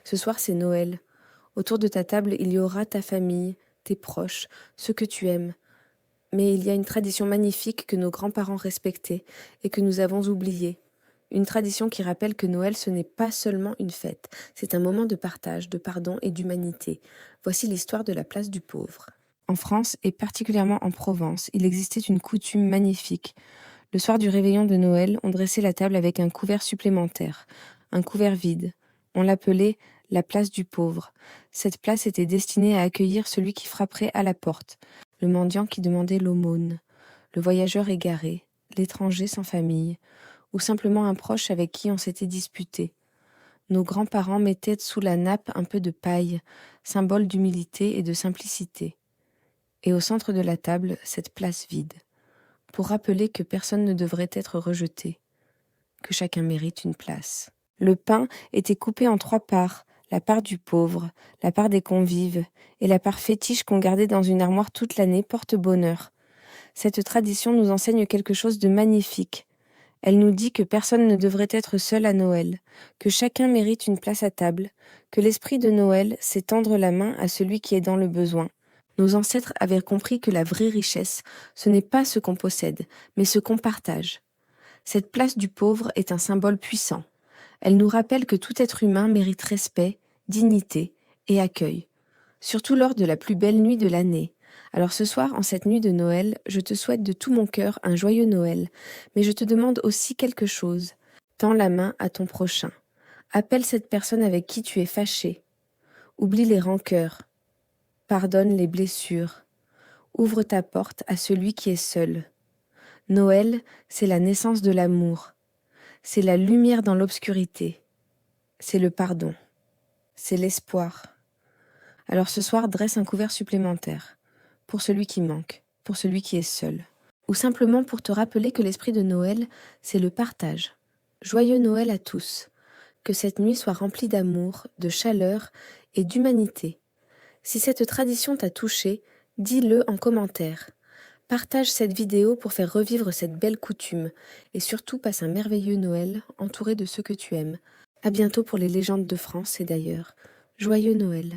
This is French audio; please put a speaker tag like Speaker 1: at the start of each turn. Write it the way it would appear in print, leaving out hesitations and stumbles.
Speaker 1: Ce soir, c'est Noël. Autour de ta table, il y aura ta famille, tes proches, ceux que tu aimes. Mais il y a une tradition magnifique que nos grands-parents respectaient et que nous avons oubliée. Une tradition qui rappelle que Noël, ce n'est pas seulement une fête, c'est un moment de partage, de pardon et d'humanité. Voici l'histoire de la place du pauvre. En France, et particulièrement en Provence, il existait une coutume magnifique. Le soir du réveillon de Noël, on dressait la table avec un couvert supplémentaire, un couvert vide. On l'appelait la place du pauvre. Cette place était destinée à accueillir celui qui frapperait à la porte, le mendiant qui demandait l'aumône, le voyageur égaré, l'étranger sans famille, ou simplement un proche avec qui on s'était disputé. Nos grands-parents mettaient sous la nappe un peu de paille, symbole d'humilité et de simplicité. Et au centre de la table, cette place vide, pour rappeler que personne ne devrait être rejeté, que chacun mérite une place. Le pain était coupé en 3 parts, la part du pauvre, la part des convives, et la part fétiche qu'on gardait dans une armoire toute l'année porte bonheur. Cette tradition nous enseigne quelque chose de magnifique. Elle nous dit que personne ne devrait être seul à Noël, que chacun mérite une place à table, que l'esprit de Noël, c'est tendre la main à celui qui est dans le besoin. Nos ancêtres avaient compris que la vraie richesse, ce n'est pas ce qu'on possède, mais ce qu'on partage. Cette place du pauvre est un symbole puissant. Elle nous rappelle que tout être humain mérite respect, dignité et accueil, surtout lors de la plus belle nuit de l'année. Alors ce soir, en cette nuit de Noël, je te souhaite de tout mon cœur un joyeux Noël, mais je te demande aussi quelque chose. Tends la main à ton prochain. Appelle cette personne avec qui tu es fâché. Oublie les rancœurs. Pardonne les blessures. Ouvre ta porte à celui qui est seul. Noël, c'est la naissance de l'amour. C'est la lumière dans l'obscurité. C'est le pardon. C'est l'espoir. Alors ce soir, dresse un couvert supplémentaire. Pour celui qui manque, pour celui qui est seul. Ou simplement pour te rappeler que l'esprit de Noël, c'est le partage. Joyeux Noël à tous. Que cette nuit soit remplie d'amour, de chaleur et d'humanité. Si cette tradition t'a touché, dis-le en commentaire. Partage cette vidéo pour faire revivre cette belle coutume et surtout passe un merveilleux Noël entouré de ceux que tu aimes. À bientôt pour les légendes de France et d'ailleurs. Joyeux Noël.